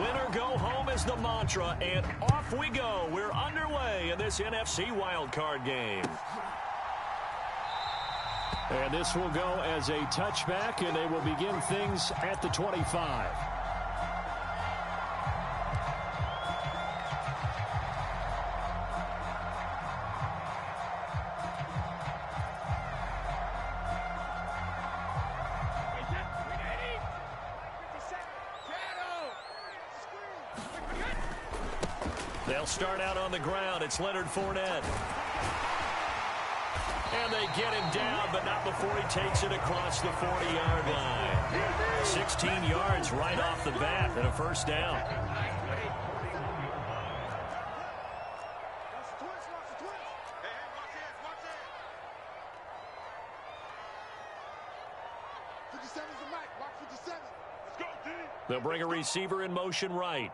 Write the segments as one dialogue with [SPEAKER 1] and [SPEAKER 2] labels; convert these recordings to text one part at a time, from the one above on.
[SPEAKER 1] Win or go home is the mantra, and off we go. We're underway in this NFC wildcard game.
[SPEAKER 2] And this will go as a touchback, and they will begin things at the 25.
[SPEAKER 1] They'll start out on the ground. It's Leonard Fournette. And they get him down, but not before he takes it across the 40-yard line. 16 yards right off the bat and a first down. They'll bring a receiver in motion right.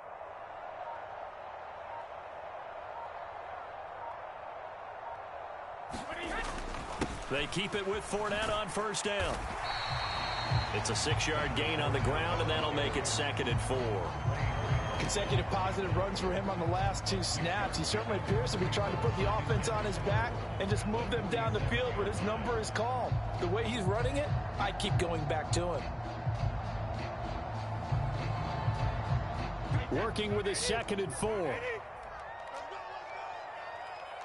[SPEAKER 1] They keep it with Fournette on first down. It's a 6-yard gain on the ground, and that'll make it 2nd and 4.
[SPEAKER 3] Consecutive positive runs for him on the last 2 snaps. He certainly appears to be trying to put the offense on his back and just move them down the field when his number is called. The way he's running it, I'd keep going back to him.
[SPEAKER 2] Working with his 2nd and 4.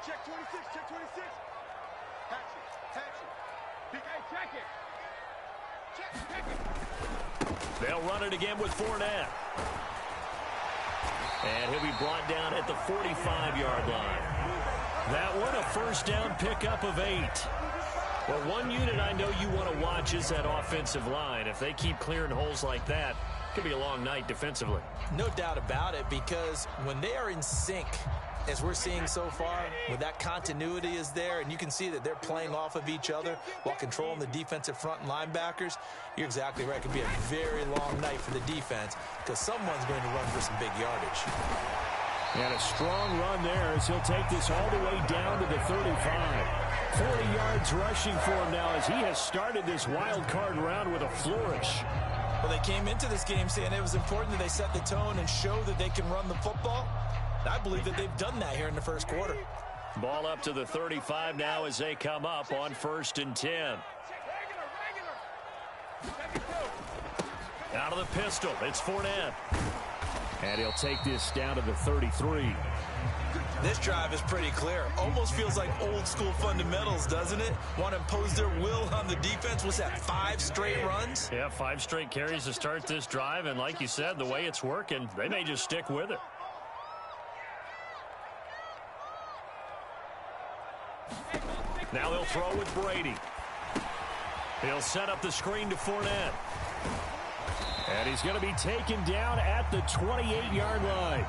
[SPEAKER 4] Check 26, check 26.
[SPEAKER 1] They'll run it again with Fournette. And he'll be brought down at the 45-yard line. That one, a first down pickup of 8. Well, one unit I know you want to watch is that offensive line. If they keep clearing holes like that, it could be a long night defensively.
[SPEAKER 3] No doubt about it, because when they are in sync, as we're seeing so far, when that continuity is there and you can see that they're playing off of each other while controlling the defensive front and linebackers, you're exactly right. It could be a very long night for the defense because someone's going to run for some big yardage.
[SPEAKER 2] And a strong run there as he'll take this all the way down to the 35. 40 yards rushing for him now as he has started this wild card round with a flourish.
[SPEAKER 3] Well, they came into this game saying it was important that they set the tone and show that they can run the football. I believe that they've done that here in the first quarter.
[SPEAKER 1] Ball up to the 35 now as they come up on 1st and 10. Out of the pistol, it's Fournette.
[SPEAKER 2] And he'll take this down to the 33.
[SPEAKER 3] This drive is pretty clear. Almost feels like old school fundamentals, doesn't it? Want to impose their will on the defense. What's that, 5 straight runs?
[SPEAKER 1] Yeah, 5 straight carries to start this drive. And like you said, the way it's working, they may just stick with it. Now they'll throw with Brady. He'll set up the screen to Fournette.
[SPEAKER 2] And he's going to be taken down at the 28-yard line.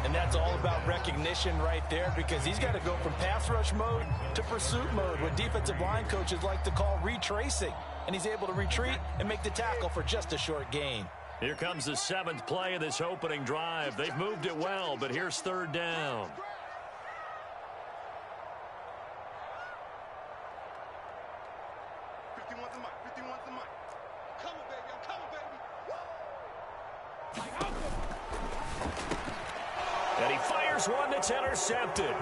[SPEAKER 3] And that's all about recognition right there because he's got to go from pass rush mode to pursuit mode, what defensive line coaches like to call retracing. And he's able to retreat and make the tackle for just a short gain.
[SPEAKER 1] Here comes the 7th play of this opening drive. They've moved it well, but here's 3rd down. And he fires one that's intercepted.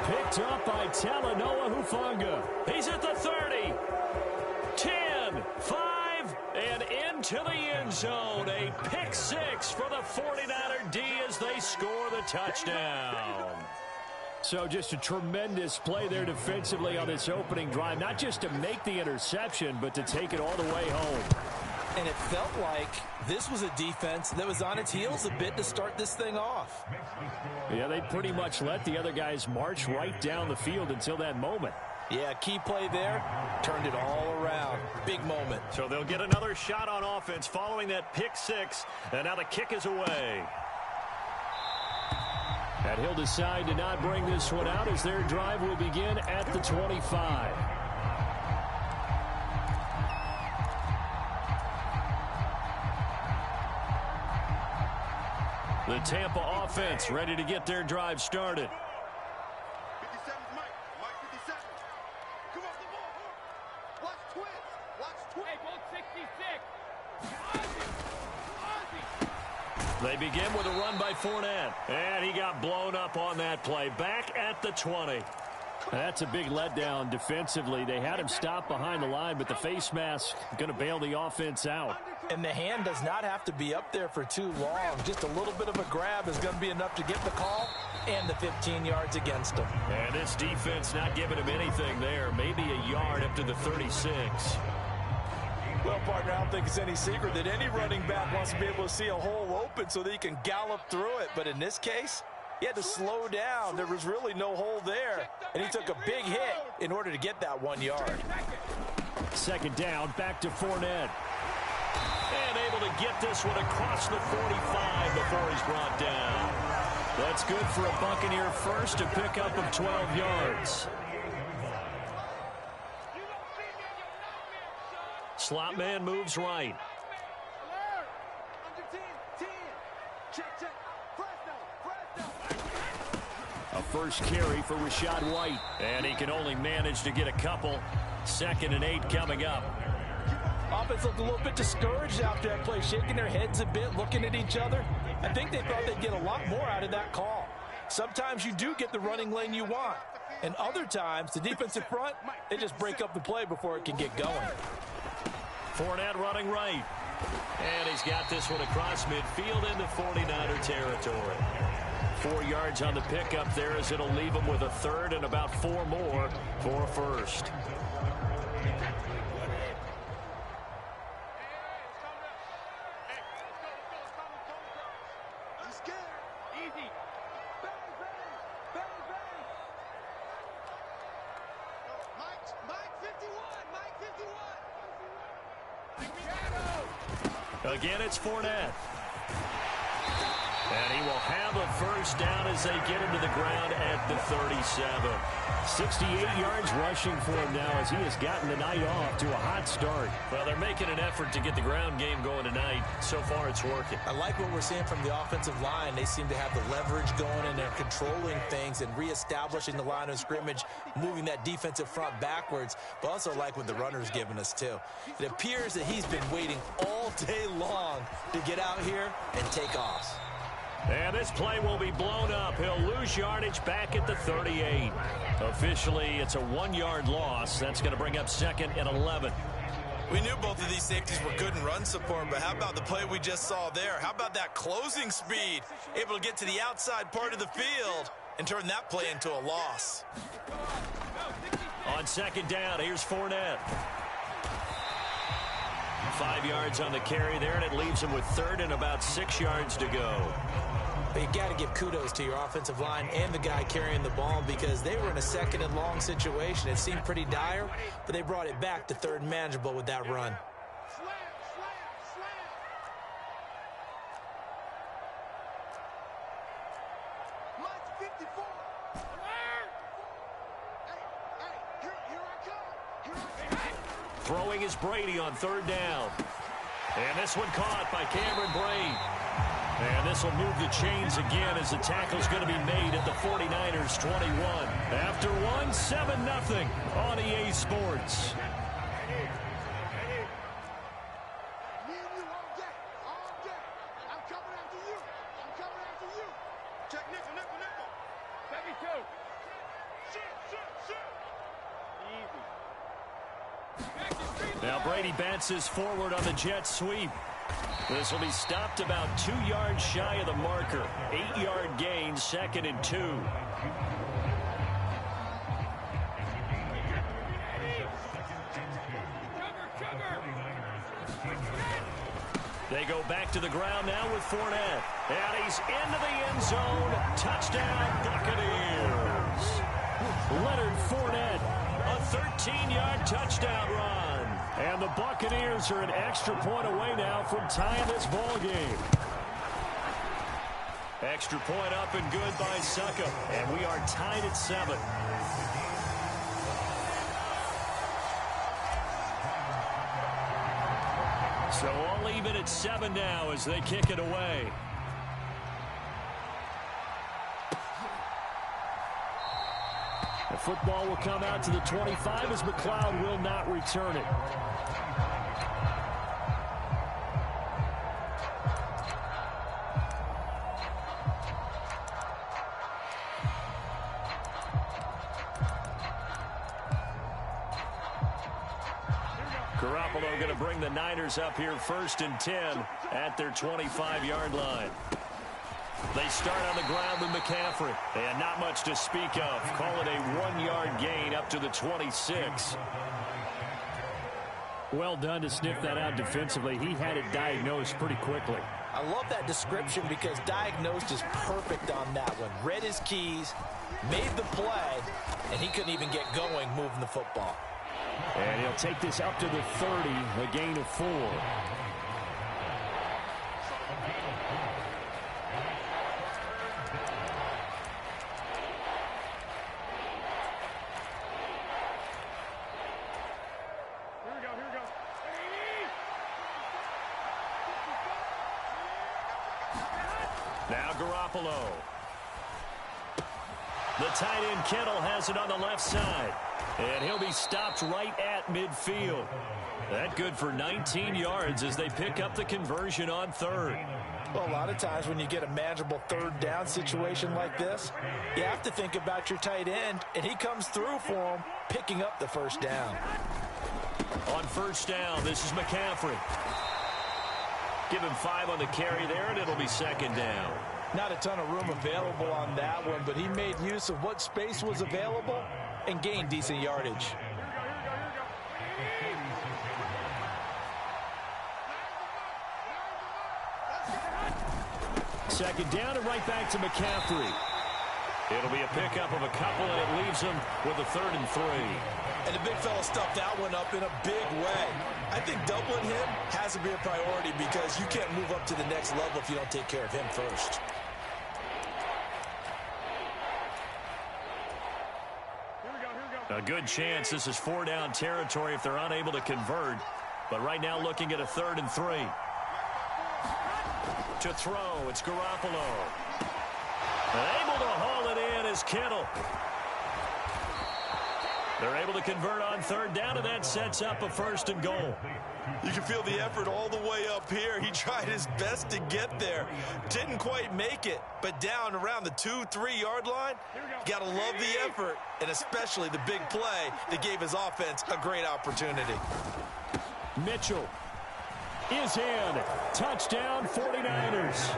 [SPEAKER 2] Picked up by Talanoa Hufanga.
[SPEAKER 1] He's at the 30. 10, 5, and into the end zone. A pick 6 for the 49er D as they score the touchdown.
[SPEAKER 2] So just a tremendous play there defensively on this opening drive. Not just to make the interception, but to take it all the way home.
[SPEAKER 3] And it felt like this was a defense that was on its heels a bit to start this thing off.
[SPEAKER 2] Yeah, they pretty much let the other guys march right down the field until that moment.
[SPEAKER 3] Yeah, key play there, turned it all around. Big moment.
[SPEAKER 1] So they'll get another shot on offense following that pick 6, and now the kick is away.
[SPEAKER 2] And he'll decide to not bring this one out as their drive will begin at the 25.
[SPEAKER 1] The Tampa offense ready to get their drive started.
[SPEAKER 4] 57's Mike. Mike 57. Come off the ball. Watch twins. Watch twins. Hey, both 66.
[SPEAKER 1] They begin with a run by Fournette. And he got blown up on that play. Back at the 20.
[SPEAKER 2] That's a big letdown defensively. They had him stop behind the line, but the face mask going to bail the offense out.
[SPEAKER 3] And the hand does not have to be up there for too long. Just a little bit of a grab is going to be enough to get the call and the 15 yards against him.
[SPEAKER 1] And this defense not giving him anything there. Maybe a yard up to the 36.
[SPEAKER 3] Well, partner, I don't think it's any secret that any running back wants to be able to see a hole open so that he can gallop through it. But in this case, he had to slow down. There was really no hole there. And he took a big hit in order to get that 1 yard.
[SPEAKER 2] Second down, back to Fournette.
[SPEAKER 1] And able to get this one across the 45 before he's brought down. That's good for a Buccaneer first, a pickup of 12 yards. Slot man moves right.
[SPEAKER 2] A first carry for Rashad White.
[SPEAKER 1] And he can only manage to get a couple. 2nd and 8 coming up.
[SPEAKER 3] Offense looked a little bit discouraged after that play, shaking their heads a bit, looking at each other. I think they thought they'd get a lot more out of that call. Sometimes you do get the running lane you want. And other times, the defensive front, they just break up the play before it can get going.
[SPEAKER 1] Fournette running right. And he's got this one across midfield into 49er territory. 4 yards on the pickup there as it'll leave him with a third and about 4 more for a first. Again, it's Fournette. And he will have a first down as they get him to the ground at the 37.
[SPEAKER 2] 68 yards rushing for him now as he has gotten the night off to a hot start.
[SPEAKER 1] Well, they're making an effort to get the ground game going tonight. So far, it's working.
[SPEAKER 3] I like what we're seeing from the offensive line. They seem to have the leverage going, and they're controlling things and reestablishing the line of scrimmage, moving that defensive front backwards, but also like what the runner's giving us, too. It appears that he's been waiting all day long to get out here and take off.
[SPEAKER 1] And this play will be blown up. He'll lose yardage back at the 38. Officially, it's a 1-yard loss. That's going to bring up 2nd and 11.
[SPEAKER 5] We knew both of these safeties were good in run support, but how about the play we just saw there? How about that closing speed? Able to get to the outside part of the field and turn that play into a loss.
[SPEAKER 1] On 2nd down, here's Fournette. 5 yards on the carry there, and it leaves him with 3rd and about 6 yards to go.
[SPEAKER 3] But you got to give kudos to your offensive line and the guy carrying the ball because they were in a 2nd and long situation. It seemed pretty dire, but they brought it back to 3rd and manageable with that run.
[SPEAKER 1] Throwing is Brady on 3rd down. And this one caught by Cameron Brate. And this will move the chains again as the tackle's going to be made at the 49ers 21. After one, 7-0 on EA Sports. Now Brady bounces forward on the jet sweep. This will be stopped about 2 yards shy of the marker. 8-yard gain, 2nd and 2. They go back to the ground now with Fournette. And he's into the end zone. Touchdown, Buccaneers.
[SPEAKER 2] Leonard Fournette.
[SPEAKER 1] A 13-yard touchdown run.
[SPEAKER 2] And the Buccaneers are an extra point away now from tying this ball game.
[SPEAKER 1] Extra point up and good by Suckup. And we are tied at 7. So all even at 7 now as they kick it away.
[SPEAKER 2] The football will come out to the 25 as McLeod will not return it.
[SPEAKER 1] Garoppolo going to bring the Niners up here 1st and 10 at their 25-yard line. They start on the ground with McCaffrey. And not much to speak of. Call it a 1-yard gain up to the 26.
[SPEAKER 2] Well done to sniff that out defensively. He had it diagnosed pretty quickly.
[SPEAKER 3] I love that description because diagnosed is perfect on that one. Read his keys, made the play, and he couldn't even get going moving the football.
[SPEAKER 2] And he'll take this up to the 30, a gain of 4.
[SPEAKER 1] Now Garoppolo. The tight end Kittle has it on the left side. And he'll be stopped right at midfield. That good for 19 yards as they pick up the conversion on 3rd.
[SPEAKER 3] Well, a lot of times when you get a manageable 3rd down situation like this, you have to think about your tight end, and he comes through for him, picking up the 1st down.
[SPEAKER 1] On 1st down, this is McCaffrey. Give him 5 on the carry there, and it'll be 2nd down.
[SPEAKER 3] Not a ton of room available on that one, but he made use of what space was available and gained decent yardage.
[SPEAKER 2] Second down and right back to McCaffrey.
[SPEAKER 1] It'll be a pickup of a couple, and it leaves him with a 3rd and 3.
[SPEAKER 3] And the big fella stuffed that one up in a big way. I think doubling him has to be a priority because you can't move up to the next level if you don't take care of him first.
[SPEAKER 1] A good chance this is 4-down territory if they're unable to convert. But right now looking at a 3rd and 3. To throw, it's Garoppolo. Able to haul it in is Kittle. They're able to convert on 3rd down, and that sets up a 1st and goal.
[SPEAKER 5] You can feel the effort all the way up here. He tried his best to get there. Didn't quite make it, but down around the 2-3 yard line, you got to love the effort, and especially the big play that gave his offense a great opportunity.
[SPEAKER 2] Mitchell is in. Touchdown, 49ers.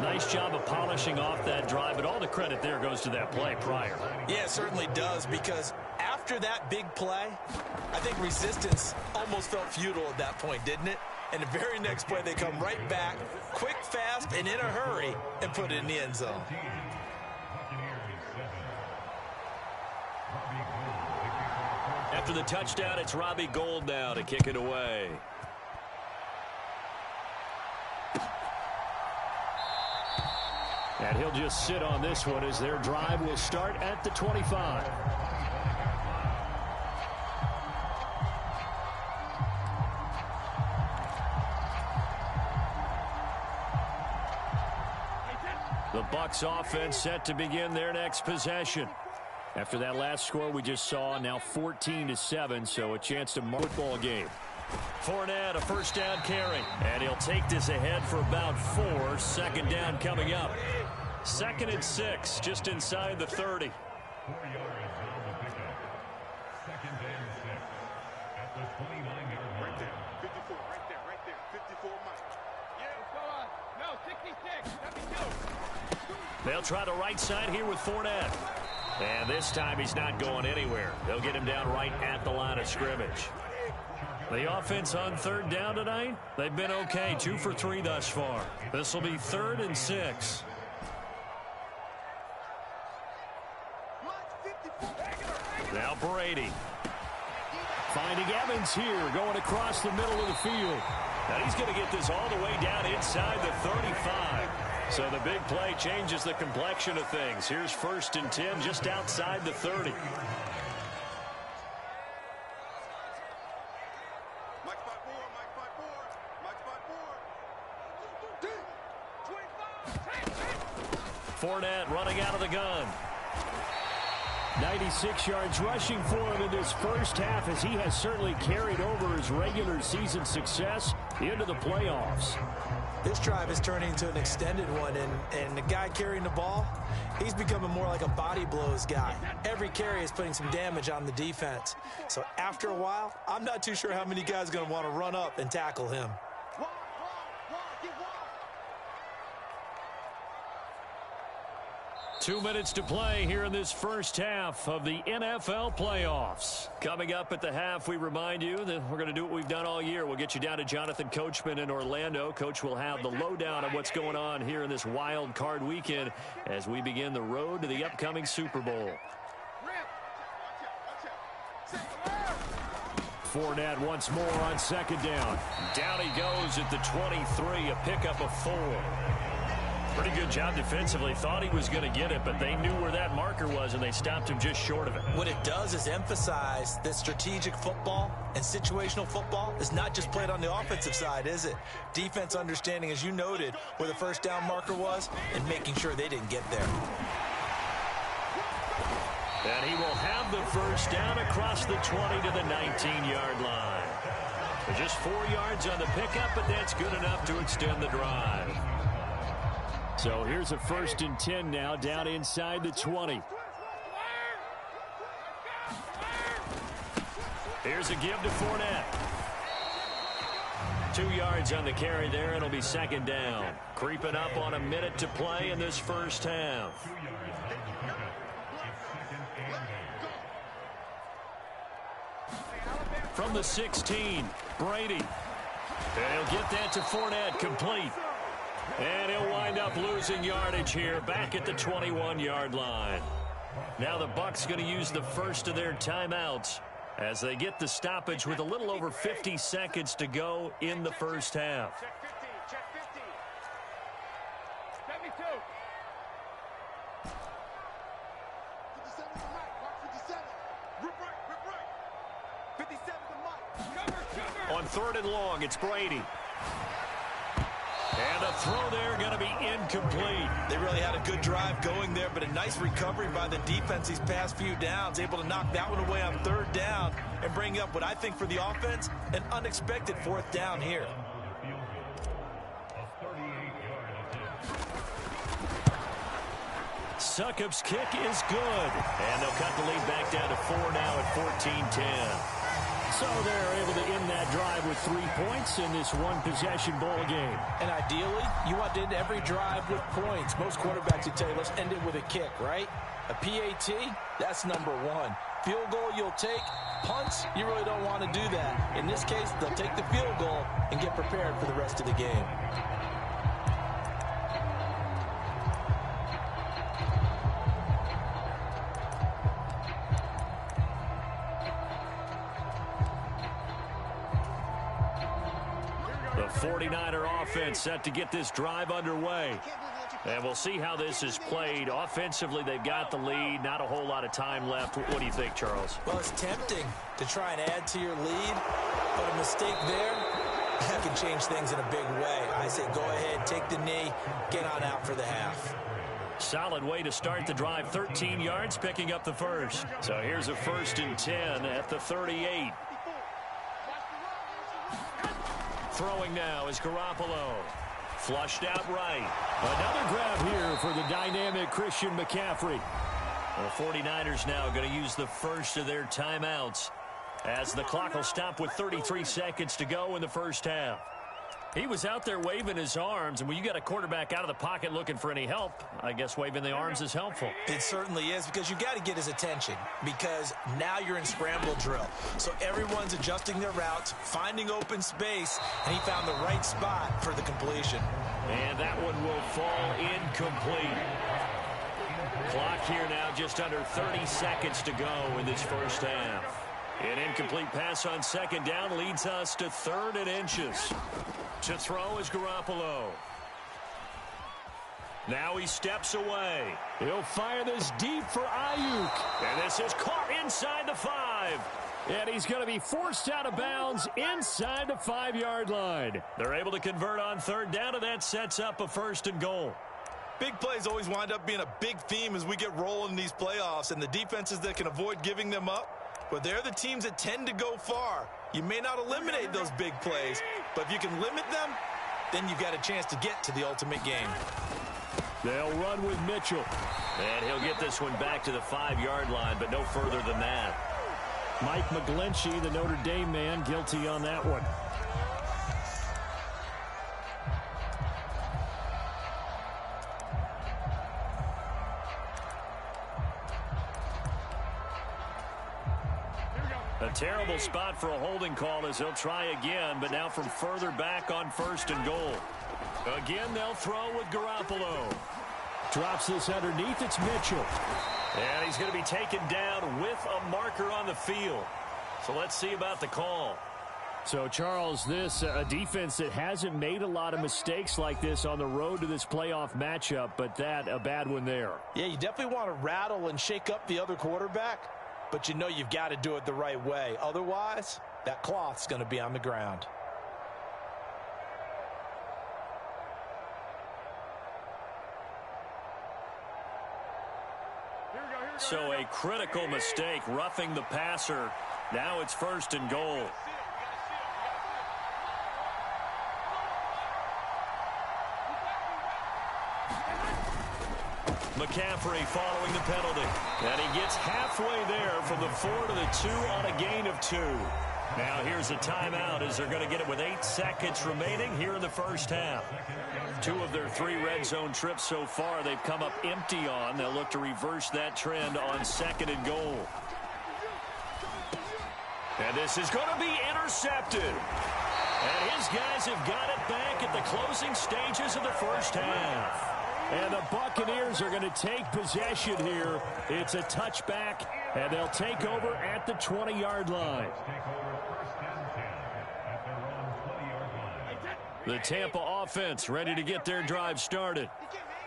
[SPEAKER 1] Nice job of polishing off that drive, but all the credit there goes to that play prior.
[SPEAKER 3] Yeah, it certainly does, because after that big play, I think resistance almost felt futile at that point, didn't it? And the very next play, they come right back, quick, fast, and in a hurry, and put it in the end zone.
[SPEAKER 1] After the touchdown, it's Robbie Gould now to kick it away.
[SPEAKER 2] And he'll just sit on this one as their drive will start at the 25. The Bucs offense set to begin their next possession. After that last score we just saw, now 14-7, so a chance to mark the football game.
[SPEAKER 1] Fournette, a 1st down carry, and he'll take this ahead for about 4. 2nd down coming up. 2nd and 6, just inside the 30. They'll try the right side here with Fournette. And this time he's not going anywhere. They'll get him down right at the line of scrimmage. The offense on 3rd down tonight, they've been okay. 2 for 3 thus far. This will be 3rd and 6. Now Brady.
[SPEAKER 2] Finding Evans here, going across the middle of the field.
[SPEAKER 1] And he's going to get this all the way down inside the 35. So the big play changes the complexion of things. Here's 1st and 10 just outside the 30. Fournette running out of the gun.
[SPEAKER 2] 96 yards rushing for him in this first half as he has certainly carried over his regular season success into the playoffs.
[SPEAKER 3] This drive is turning into an extended one, and the guy carrying the ball, he's becoming more like a body blows guy. Every carry is putting some damage on the defense. So after a while, I'm not too sure how many guys are going to want to run up and tackle him.
[SPEAKER 2] 2 minutes to play here in this first half of the NFL playoffs.
[SPEAKER 1] Coming up at the half, we remind you that we're going to do what we've done all year. We'll get you down to Jonathan Coachman in Orlando. Coach will have the lowdown on what's going on here in this wild card weekend as we begin the road to the upcoming Super Bowl.
[SPEAKER 2] Fournette once more on second down.
[SPEAKER 1] Down he goes at the 23, a pickup of 4. Pretty good job defensively. Thought he was going to get it, but they knew where that marker was, and they stopped him just short of it.
[SPEAKER 3] What it does is emphasize that strategic football and situational football is not just played on the offensive side, is it? Defense understanding, as you noted, where the first down marker was and making sure they didn't get there.
[SPEAKER 1] And he will have the first down across the 20 to the 19-yard line. So just 4 yards on the pickup, but that's good enough to extend the drive.
[SPEAKER 2] So here's a 1st and 10 now, down inside the 20.
[SPEAKER 1] Here's a give to Fournette. 2 yards on the carry there. It'll be second down. Creeping up on a minute to play in this first half. From the 16, Brady. And he'll get that to Fournette, complete. And he'll wind up losing yardage here back at the 21-yard line. Now the Bucs going to use the first of their timeouts as they get the stoppage with a little over 50 seconds to go in the first half.
[SPEAKER 4] Check 50, check 50. 72. 57 to Mike, Mark 57. Rip right. 57 to Mike. Cover.
[SPEAKER 1] On 3rd and long, it's Brady. And a throw there going to be incomplete.
[SPEAKER 3] They really had a good drive going there, but a nice recovery by the defense these past few downs, able to knock that one away on 3rd down and bring up what I think for the offense, an unexpected 4th down here.
[SPEAKER 1] Succop's kick is good. And they'll cut the lead back down to 4 now at 14-10.
[SPEAKER 2] So they're able to end that drive with 3 points in this one-possession ball game.
[SPEAKER 3] And ideally, you want to end every drive with points. Most quarterbacks would tell you, let's end it with a kick, right? A PAT, that's number 1. Field goal you'll take. Punts, you really don't want to do that. In this case, they'll take the field goal and get prepared for the rest of the game.
[SPEAKER 1] The 49er offense set to get this drive underway. And we'll see how this is played. Offensively, they've got the lead. Not a whole lot of time left. What do you think, Charles?
[SPEAKER 3] Well, it's tempting to try and add to your lead, but a mistake there, that can change things in a big way. I say go ahead, take the knee, get on out for the half.
[SPEAKER 1] Solid way to start the drive. 13 yards, picking up the first. So here's a 1st and 10 at the 38. Throwing now is Garoppolo. Flushed out right.
[SPEAKER 2] Another grab here for the dynamic Christian McCaffrey.
[SPEAKER 1] The 49ers now going to use the first of their timeouts as the clock will stop with 33 seconds to go in the first half. He was out there waving his arms, and when you got a quarterback out of the pocket looking for any help, I guess waving the arms is helpful.
[SPEAKER 3] It certainly is, because you got to get his attention, because now you're in scramble drill. So everyone's adjusting their routes, finding open space, and he found the right spot for the completion.
[SPEAKER 1] And that one will fall incomplete. Clock here now just under 30 seconds to go in this first half. An incomplete pass on 2nd down leads us to 3rd and inches. To throw is Garoppolo. Now he steps away.
[SPEAKER 2] He'll fire this deep for Ayuk.
[SPEAKER 1] And this is caught inside the 5.
[SPEAKER 2] And he's going to be forced out of bounds inside the 5-yard line.
[SPEAKER 1] They're able to convert on 3rd down, and that sets up a 1st and goal.
[SPEAKER 5] Big plays always wind up being a big theme as we get rolling in these playoffs, and the defenses that can avoid giving them up, but they're the teams that tend to go far. You may not eliminate those big plays, but if you can limit them, then you've got a chance to get to the ultimate game.
[SPEAKER 2] They'll run with Mitchell.
[SPEAKER 1] And he'll get this one back to the 5-yard line, but no further than that.
[SPEAKER 2] Mike McGlinchey, the Notre Dame man, guilty on that one.
[SPEAKER 1] A terrible spot for a holding call as he'll try again, but now from further back on 1st and goal. Again, they'll throw with Garoppolo.
[SPEAKER 2] Drops this underneath. It's Mitchell.
[SPEAKER 1] And he's going to be taken down with a marker on the field. So let's see about the call.
[SPEAKER 2] So, Charles, this a defense that hasn't made a lot of mistakes like this on the road to this playoff matchup, but that a bad one there.
[SPEAKER 3] Yeah, you definitely want to rattle and shake up the other quarterback, but you know you've got to do it the right way. Otherwise, that cloth's going to be on the ground.
[SPEAKER 1] So a critical mistake, roughing the passer. Now it's 1st and goal. McCaffrey following the penalty. And he gets halfway there from the 4 to the 2 on a gain of 2. Now here's a timeout as they're going to get it with 8 seconds remaining here in the first half. 2 of their 3 red zone trips so far they've come up empty on. They'll look to reverse that trend on 2nd and goal. And this is going to be intercepted. And his guys have got it back at the closing stages of the first half.
[SPEAKER 2] And the Buccaneers are going to take possession here. It's a touchback, and they'll take over at the 20-yard line.
[SPEAKER 1] The Tampa offense ready to get their drive started.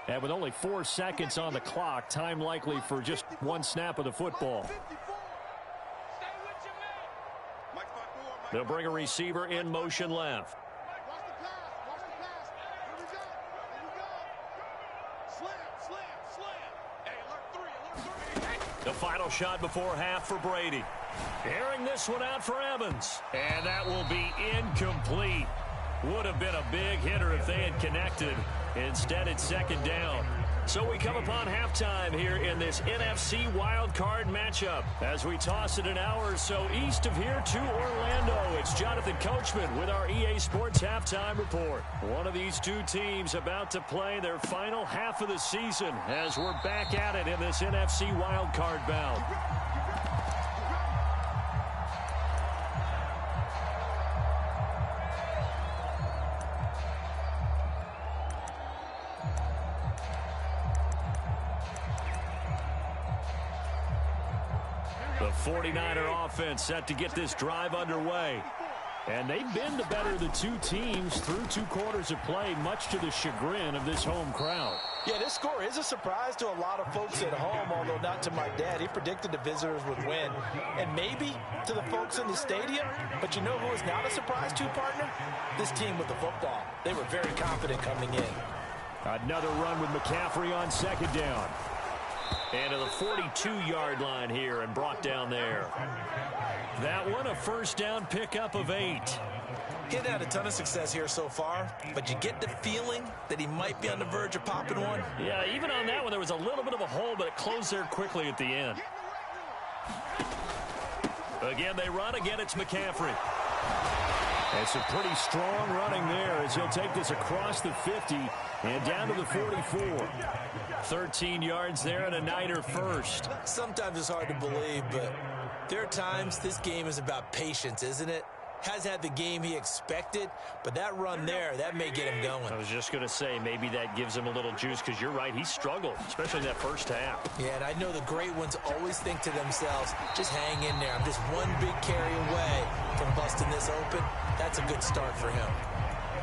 [SPEAKER 2] And with only 4 seconds on the clock, time likely for just 1 snap of the football.
[SPEAKER 1] They'll bring a receiver in motion left. The final shot before half for Brady. Airing this one out for Evans. And that will be incomplete. Would have been a big hitter if they had connected. Instead, it's 2nd down. So we come upon halftime here in this NFC wildcard matchup. As we toss it an hour or so east of here to Orlando, it's Jonathan Coachman with our EA Sports Halftime Report. One of these 2 teams about to play their final half of the season as we're back at it in this NFC wildcard bout. The 49er offense set to get this drive underway. And they've been the better of the 2 teams through 2 quarters of play, much to the chagrin of this home crowd.
[SPEAKER 3] Yeah, this score is a surprise to a lot of folks at home, although not to my dad. He predicted the visitors would win. And maybe to the folks in the stadium. But you know who is not a surprise to, partner? This team with the football. They were very confident coming in.
[SPEAKER 2] Another run with McCaffrey on 2nd down.
[SPEAKER 1] And to the 42-yard line here and brought down there. That one a 1st down pickup of 8.
[SPEAKER 3] He hadn't had a ton of success here so far, but you get the feeling that he might be on the verge of popping one.
[SPEAKER 1] Yeah, even on that one, there was a little bit of a hole, but it closed there quickly at the end. Again, they run. Again, it's McCaffrey.
[SPEAKER 2] It's a pretty strong running there as he'll take this across the 50 and down to the 44.
[SPEAKER 1] 13 yards there and a Niner first.
[SPEAKER 3] Sometimes it's hard to believe, but there are times this game is about patience, isn't it? Has had the game he expected, but that run there, that may get him going.
[SPEAKER 1] I was just going to say, maybe that gives him a little juice because you're right, he struggled, especially in that first half.
[SPEAKER 3] Yeah, and I know the great ones always think to themselves, just hang in there. I'm just one big carry away from busting this open. That's a good start for him.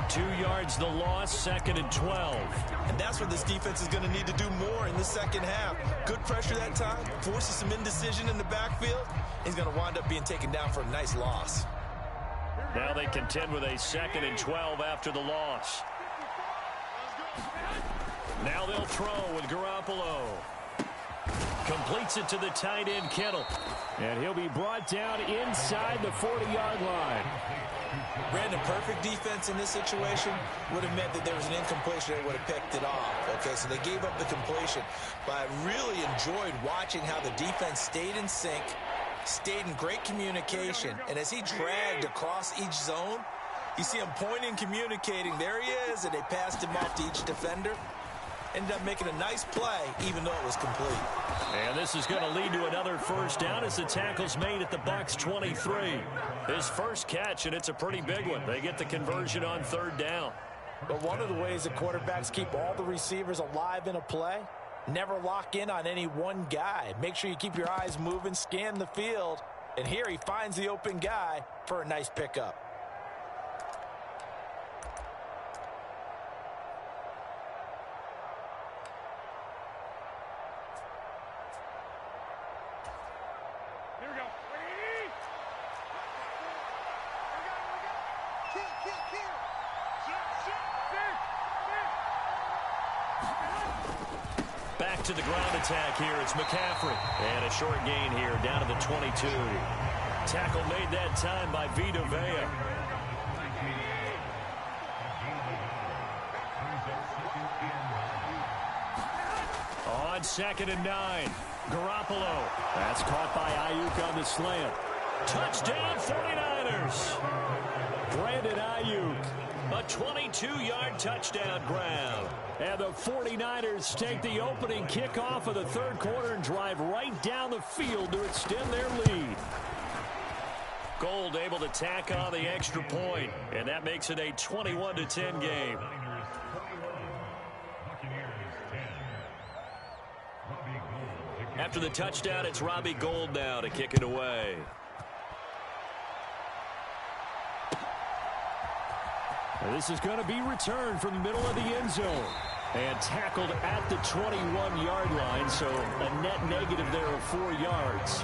[SPEAKER 1] 2 yards the loss, 2nd and 12.
[SPEAKER 3] And that's what this defense is going to need to do more in the second half. Good pressure that time, forces some indecision in the backfield. He's going to wind up being taken down for a nice loss.
[SPEAKER 1] Now they contend with a 2nd and 12 after the loss. Now they'll throw with Garoppolo. Completes it to the tight end, Kittle.
[SPEAKER 2] And he'll be brought down inside the 40-yard line.
[SPEAKER 3] Brandon, perfect defense in this situation would have meant that there was an incompletion that would have picked it off. Okay, so they gave up the completion. But I really enjoyed watching how the defense stayed in sync, stayed in great communication, and as he dragged across each zone, you see him pointing, communicating. There he is, and they passed him off to each defender. Ended up making a nice play, even though it was complete.
[SPEAKER 1] And this is going to lead to another first down as the tackle's made at the Bucs 23. His first catch, and it's a pretty big one. They get the conversion on third down.
[SPEAKER 3] But one of the ways that quarterbacks keep all the receivers alive in a play, never lock in on any one guy. Make sure you keep your eyes moving, scan the field, and here he finds the open guy for a nice pickup.
[SPEAKER 1] Back to the ground attack here. It's McCaffrey. And a short gain here down to the 22. Tackle made that time by Vita Vea. On 2nd and 9. Garoppolo. That's caught by Ayuk on the slant. Touchdown 49ers. Brandon Ayuk. A 22-yard touchdown grab. And the 49ers take the opening kickoff of the third quarter and drive right down the field to extend their lead. Gold able to tack on the extra point, and that makes it a 21-10 game. After the touchdown, it's Robbie Gould now to kick it away. And this is going to be returned from the middle of the end zone. And tackled at the 21-yard line, so a net negative there of 4 yards.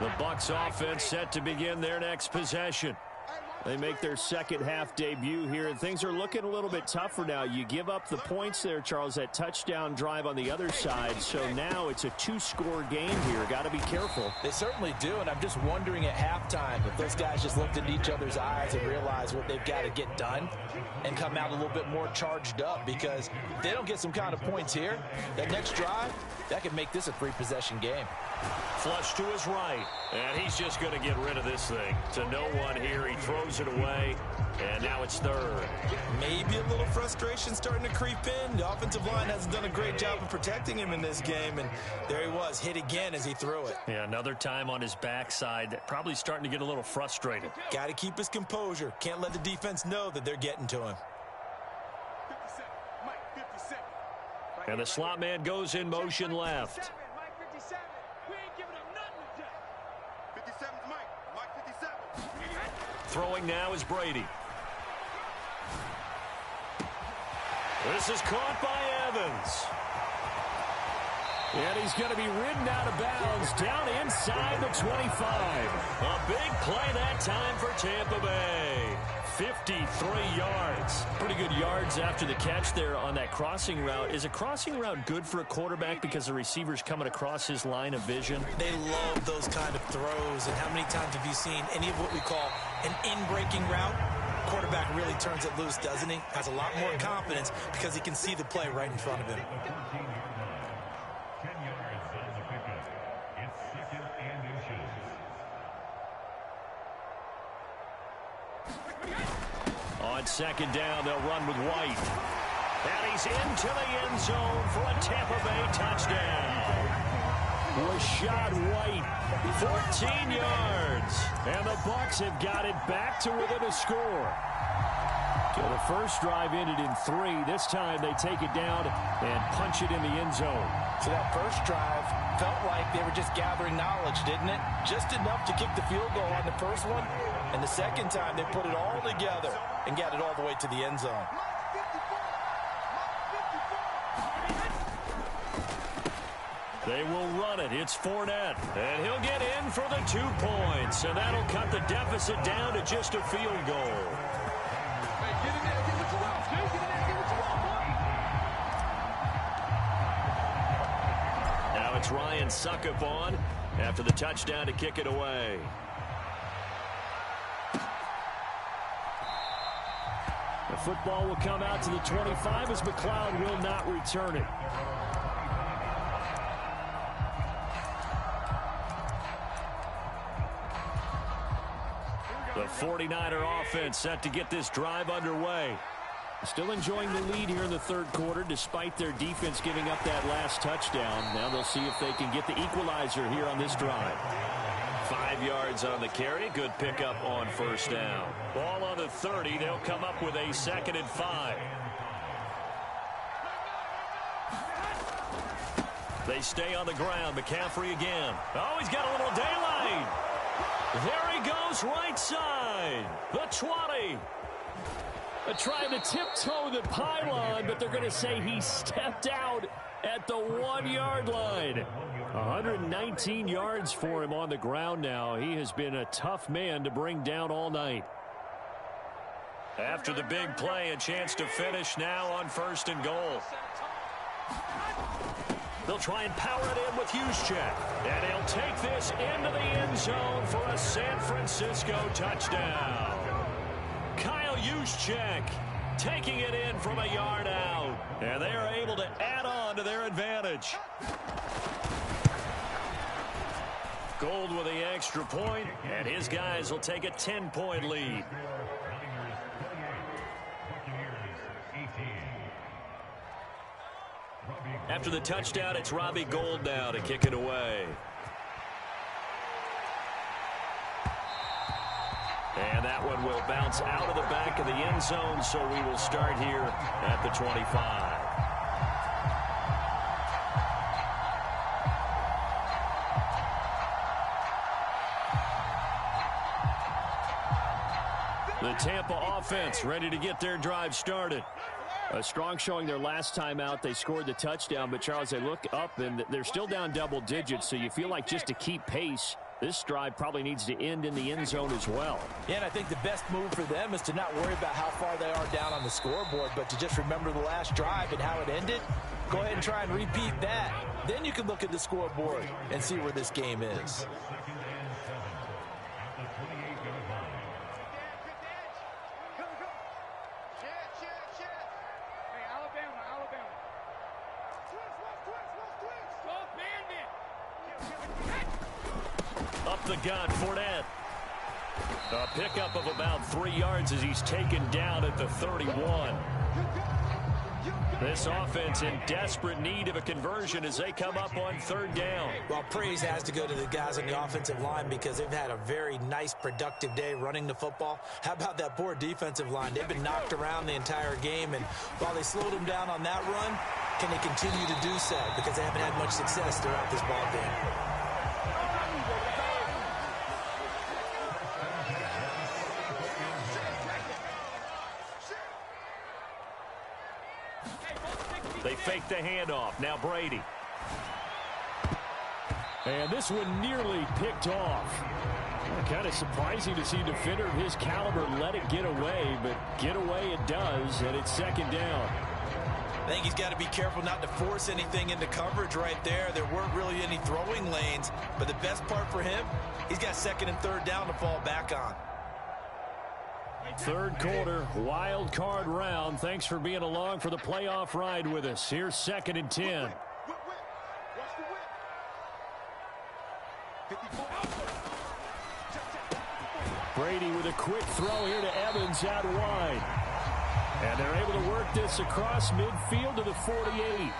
[SPEAKER 1] The Bucs offense set to begin their next possession. They make their second half debut here, and things are looking a little bit tougher now. You give up the points there, Charles, that touchdown drive on the other side. So now it's a 2-score game here. Got to be careful.
[SPEAKER 3] They certainly do, and I'm just wondering at halftime if those guys just looked into each other's eyes and realized what they've got to get done and come out a little bit more charged up, because if they don't get some kind of points here, that next drive, that could make this a 3-possession game.
[SPEAKER 1] Flush to his right, and he's just going to get rid of this thing. To no one here, he throws it away, and now it's third.
[SPEAKER 5] Maybe a little frustration starting to creep in. The offensive line hasn't done a great job of protecting him in this game, and there he was, hit again as he threw it.
[SPEAKER 1] Yeah, another time on his backside, probably starting to get a little frustrated.
[SPEAKER 5] Got to keep his composure. Can't let the defense know that they're getting to him.
[SPEAKER 4] 57, Mike, 57.
[SPEAKER 1] And the slot man goes in motion left.
[SPEAKER 4] Mike 57. We ain't giving up nothing today. 57's Mike 57.
[SPEAKER 1] Throwing now is Brady. This is caught by Evans.
[SPEAKER 2] And he's going to be ridden out of bounds down inside the 25.
[SPEAKER 1] A big play that time for Tampa Bay. 53 yards. Pretty good yards after the catch there on that crossing route. Is a crossing route good for a quarterback because the receiver's coming across his line of vision?
[SPEAKER 3] They love those kind of throws, and how many times have you seen any of what we call an in-breaking route? Quarterback really turns it loose, doesn't he? Has a lot more confidence because he can see the play right in front of him.
[SPEAKER 1] On second down, they'll run with White. And he's into the end zone for a Tampa Bay touchdown. Rashad White, 14 yards. And the Bucs have got it back to within a score. So the first drive ended in 3. This time they take it down and punch it in the end zone.
[SPEAKER 3] So that first drive felt like they were just gathering knowledge, didn't it? Just enough to kick the field goal on the first one. And the second time they put it all together and got it all the way to the end zone.
[SPEAKER 1] They will run it. It's Fournette. And he'll get in for the 2 points. And that'll cut the deficit down to just a field goal. Now it's Ryan Suckup on after the touchdown to kick it away.
[SPEAKER 2] The football will come out to the 25 as McLeod will not return it.
[SPEAKER 1] The 49er offense set to get this drive underway.
[SPEAKER 2] Still enjoying the lead here in the third quarter despite their defense giving up that last touchdown. Now they'll see if they can get the equalizer here on this drive.
[SPEAKER 1] 5 yards on the carry. Good pickup on first down. Ball on the 30. They'll come up with a 2nd and 5. They stay on the ground. McCaffrey again. Oh, he's got a little daylight. There he goes, right side. The 20.
[SPEAKER 2] They're trying to tiptoe the pylon, but they're going to say he stepped out at the 1-yard line. 119 yards for him on the ground now. He has been a tough man to bring down all night.
[SPEAKER 1] After the big play, a chance to finish now on 1st and goal. They'll try and power it in with Juszczyk. And he'll take this into the end zone for a San Francisco touchdown. Kyle Juszczyk taking it in from a yard out. And they are able to add on to their advantage. Gold with the extra point, and his guys will take a 10-point lead. After the touchdown, it's Robbie Gould now to kick it away. And that one will bounce out of the back of the end zone, so we will start here at the 25. The Tampa offense ready to get their drive started.
[SPEAKER 2] A strong showing their last time out. They scored the touchdown, but Charles, they look up and they're still down double digits, so you feel like just to keep pace, this drive probably needs to end in the end zone as well.
[SPEAKER 3] Yeah, and I think the best move for them is to not worry about how far they are down on the scoreboard, but to just remember the last drive and how it ended. Go ahead and try and repeat that. Then you can look at the scoreboard and see where this game is.
[SPEAKER 1] Up the gut, Fournette. A pickup of about 3 yards as he's taken down at the 31. This offense in desperate need of a conversion as they come up on 3rd down.
[SPEAKER 3] Well, praise has to go to the guys on the offensive line because they've had a very nice, productive day running the football. How about that poor defensive line? They've been knocked around the entire game, and while they slowed them down on that run, can they continue to do so? Because they haven't had much success throughout this ball game.
[SPEAKER 1] They fake the handoff. Now Brady.
[SPEAKER 2] And this one nearly picked off. Kind of surprising to see a defender of his caliber let it get away, but get away it does, and it's 2nd down.
[SPEAKER 3] I think he's got to be careful not to force anything into coverage right there. There weren't really any throwing lanes, but the best part for him, he's got 2nd and 3rd down to fall back on.
[SPEAKER 2] 3rd quarter, wild card round. Thanks for being along for the playoff ride with us. Here's 2nd and 10. Brady with a quick throw here to Evans out wide. And they're able to work this across midfield to the 48.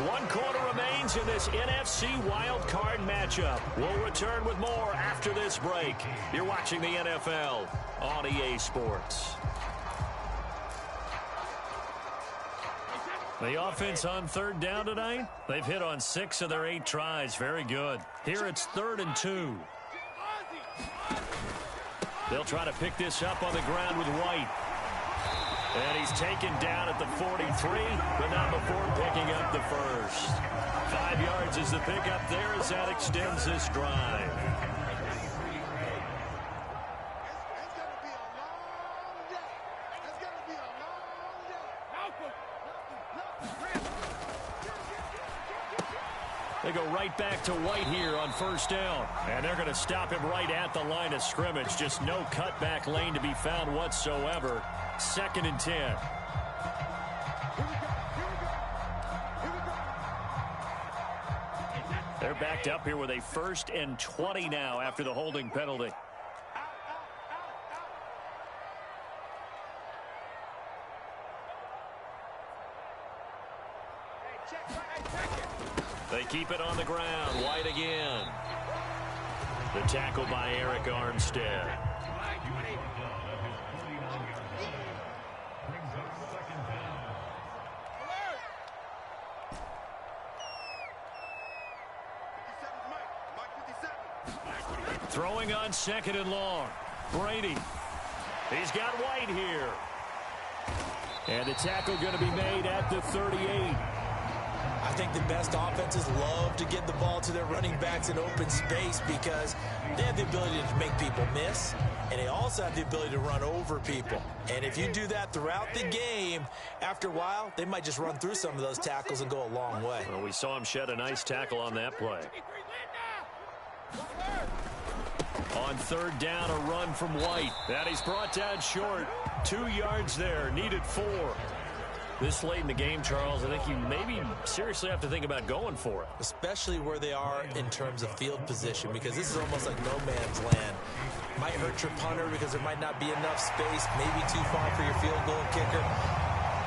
[SPEAKER 1] 1 quarter remains in this NFC wild card matchup. We'll return with more after this break. You're watching the NFL on EA Sports. The offense on 3rd down tonight, they've hit on 6 of their 8 tries. Very good. Here it's 3rd and 2. They'll try to pick this up on the ground with White. And he's taken down at the 43, but not before picking up the first. 5 5 yards is the pickup there as that extends this drive. They go right back to White here on first down. And they're going to stop him right at the line of scrimmage. Just no cutback lane to be found whatsoever. 2nd and 10. They're backed up here with a 1st and 20 now after the holding penalty. They keep it on the ground. White again. The tackle by Eric Armstead. Throwing on 2nd and long. Brady. He's got White here. And the tackle going to be made at the 38.
[SPEAKER 3] I think the best offenses love to get the ball to their running backs in open space because they have the ability to make people miss, and they also have the ability to run over people. And if you do that throughout the game, after a while, they might just run through some of those tackles and go a long way.
[SPEAKER 1] Well, we saw him shed a nice tackle on that play. On 3rd down, a run from White. That he's brought down short. 2 yards there, needed 4. This late in the game, Charles, I think you maybe seriously have to think about going for it.
[SPEAKER 3] Especially where they are in terms of field position, because this is almost like no man's land. Might hurt your punter because there might not be enough space, maybe too far for your field goal kicker.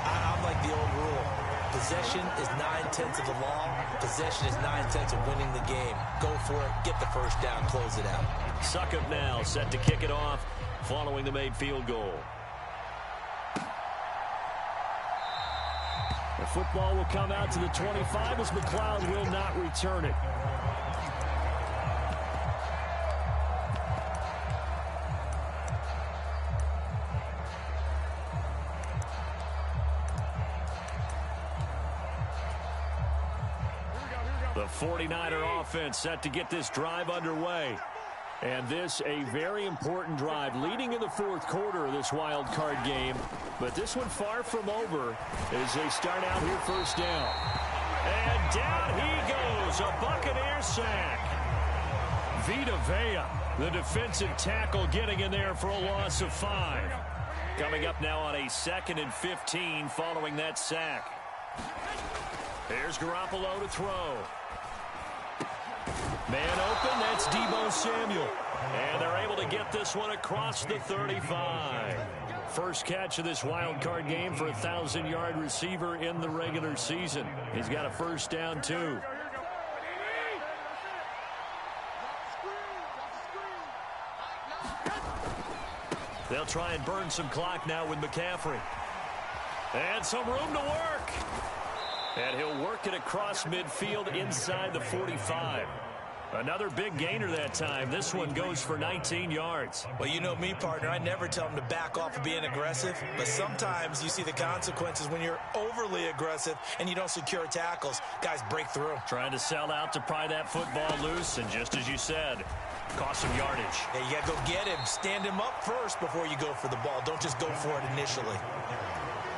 [SPEAKER 3] I'm like the old rule. Possession is 9/10 of the law. Possession is 9/10 of winning the game. Go for it, get the first down, close it out.
[SPEAKER 1] Succop now set to kick it off following the made field goal. The football will come out to the 25 as McLeod will not return it. The 49er offense set to get this drive underway. And this a very important drive leading in the 4th quarter of this wild card game. But this one far from over as they start out here 1st down. And down he goes. A Buccaneer sack. Vita Vea, the defensive tackle, getting in there for a loss of 5. Coming up now on a 2nd and 15 following that sack. Here's Garoppolo to throw. Man open, that's Deebo Samuel. And they're able to get this one across the 35. First catch of this wild card game for a 1,000-yard receiver in the regular season. He's got a first down, too. They'll try and burn some clock now with McCaffrey. And some room to work. And he'll work it across midfield inside the 45. Another big gainer that time. This one goes for 19 yards.
[SPEAKER 3] Well, you know me, partner. I never tell them to back off of being aggressive. But sometimes you see the consequences when you're overly aggressive and you don't secure tackles. Guys break through.
[SPEAKER 1] Trying to sell out to pry that football loose. And just as you said, cost some yardage.
[SPEAKER 3] Yeah, you got to go get him. Stand him up first before you go for the ball. Don't just go for it initially.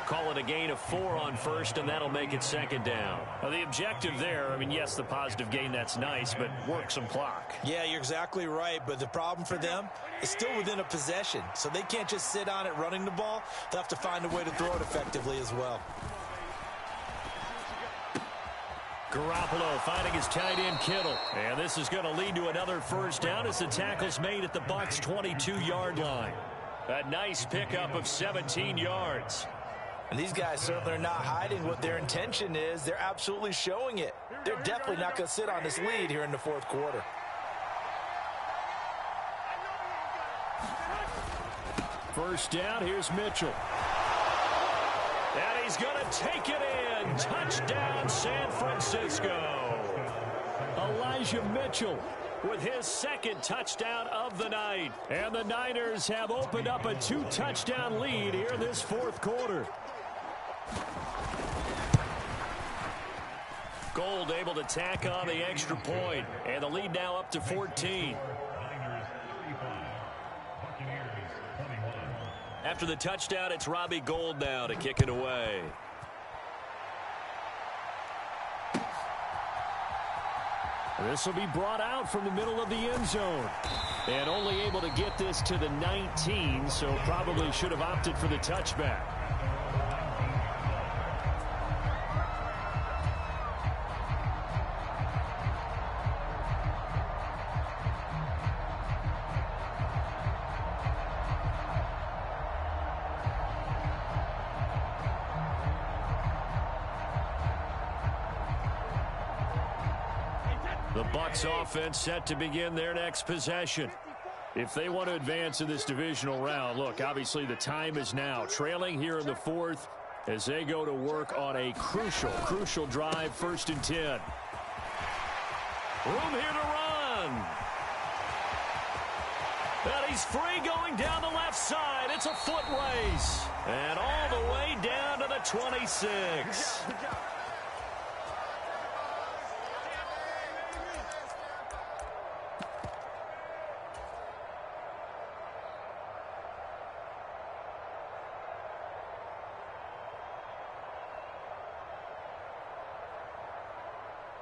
[SPEAKER 1] Call it a gain of 4 on first, and that'll make it 2nd down. Now, the objective there, I mean, yes, the positive gain, that's nice, but work some clock.
[SPEAKER 3] Yeah, you're exactly right, but the problem for them is still within a possession, so they can't just sit on it running the ball. They'll have to find a way to throw it effectively as well.
[SPEAKER 1] Garoppolo finding his tight end Kittle. And this is going to lead to another first down as the tackle's made at the Bucs' 22-yard line. A nice pickup of 17 yards.
[SPEAKER 3] And these guys certainly are not hiding what their intention is. They're absolutely showing it. They're definitely not going to sit on this lead here in the 4th quarter.
[SPEAKER 1] First down, here's Mitchell. And he's going to take it in. Touchdown, San Francisco. Elijah Mitchell with his 2nd touchdown of the night. And the Niners have opened up a 2-touchdown lead here this 4th quarter.
[SPEAKER 2] Gold able to tack on the extra point, and the lead now up to 14. After the touchdown, it's Robbie Gould now to kick it away. This will be brought out from the middle of the end zone. And only able to get this to the 19, so probably should have opted for the touchback. The Bucs offense set to begin their next possession. If they want to advance in this divisional round, look, obviously the time is now. Trailing here in the fourth as they go to work on a crucial drive, 1st and 10. Room here to run. And he's free going down the left side. It's a foot race. And all the way down to the 26.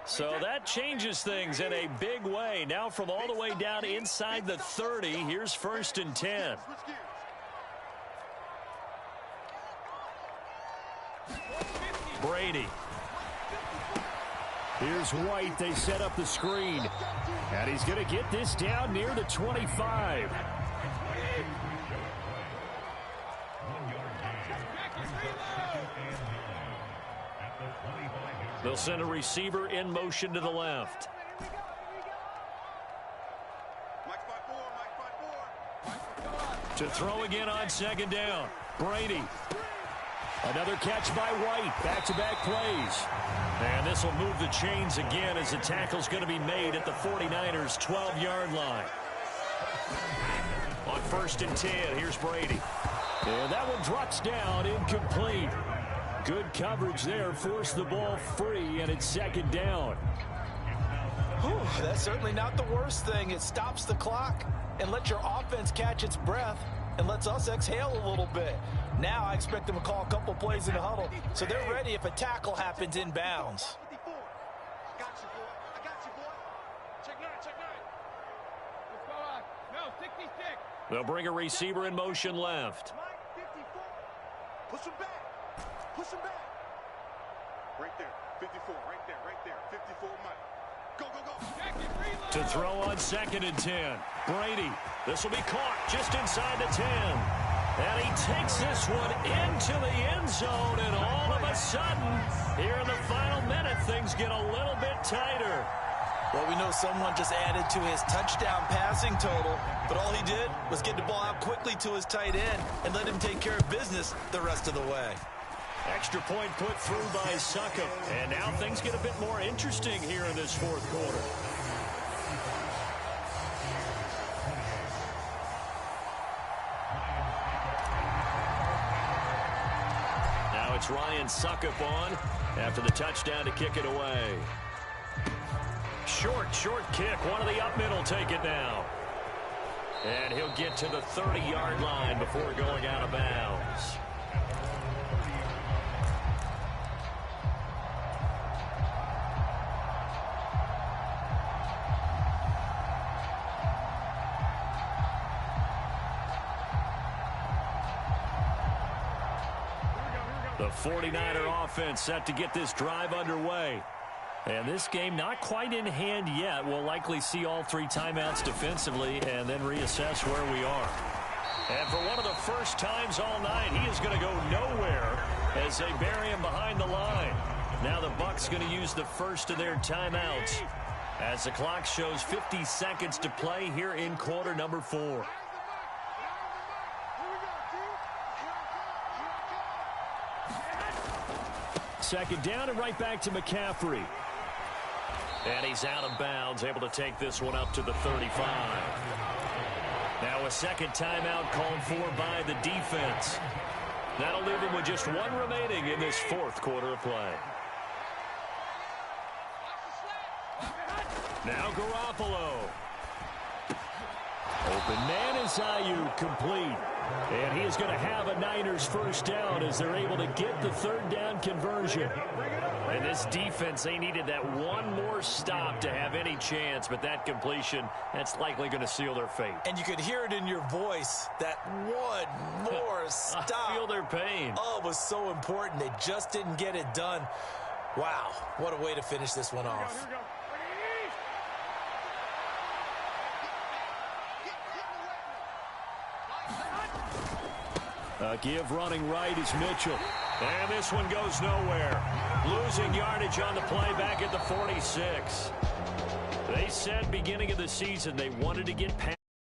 [SPEAKER 2] So that changes things in a big way. Now from all the way down inside the 30, here's 1st and 10. Brady. Here's White. They set up the screen. And he's going to get this down near the 25. They'll send a receiver in motion to the left. To throw again on 2nd down. Brady. Another catch by White. Back-to-back plays. And this will move the chains again as the tackle's going to be made at the 49ers' 12-yard line. On 1st and 10, here's Brady. And that one drops down, incomplete. Good coverage there, forced the ball free, and it's 2nd down.
[SPEAKER 3] Whew, that's certainly not the worst thing. It stops the clock and lets your offense catch its breath and lets us exhale a little bit. Now I expect them to call a couple plays in the huddle, so they're ready if a tackle happens in bounds.
[SPEAKER 2] They'll bring a receiver in motion left.
[SPEAKER 4] Push him back. Push him back. Right there. 54. Right there. 54, Mike. Go, go, go.
[SPEAKER 2] To throw on 2nd and 10. Brady. This will be caught just inside the 10. And he takes this one into the end zone. And all of a sudden, here in the final minute, things get a little bit tighter.
[SPEAKER 3] Well, we know someone just added to his touchdown passing total, but all he did was get the ball out quickly to his tight end and let him take care of business the rest of the way.
[SPEAKER 2] Extra point put through by Succop. And now things get a bit more interesting here in this 4th quarter. Now it's Ryan Succop on after the touchdown to kick it away. Short kick. One of the up middle take it now. And he'll get to the 30-yard line before going out of bounds. The 49er offense set to get this drive underway. And this game not quite in hand yet. We'll likely see all 3 timeouts defensively and then reassess where we are. And for one of the first times all night, he is going to go nowhere as they bury him behind the line. Now the Bucs going to use the first of their timeouts as the clock shows 50 seconds to play here in quarter number 4. Second down and right back to McCaffrey. And he's out of bounds, able to take this one up to the 35. Now a second timeout called for by the defense. That'll leave him with just 1 remaining in this 4th quarter of play. Now Garoppolo. Open man is Siyl, complete. And he is going to have a Niners first down as they're able to get the third down conversion.
[SPEAKER 1] And this defense, they needed that one more stop to have any chance, but that completion, that's likely going to seal their fate.
[SPEAKER 3] And you could hear it in your voice, that one more stop.
[SPEAKER 1] I feel their pain.
[SPEAKER 3] Oh, it was so important. They just didn't get it done. Wow, what a way to finish this one off.
[SPEAKER 2] Give running right is Mitchell.
[SPEAKER 1] And this one goes nowhere. Losing yardage on the play back at the 46. They said beginning of the season they wanted to get past.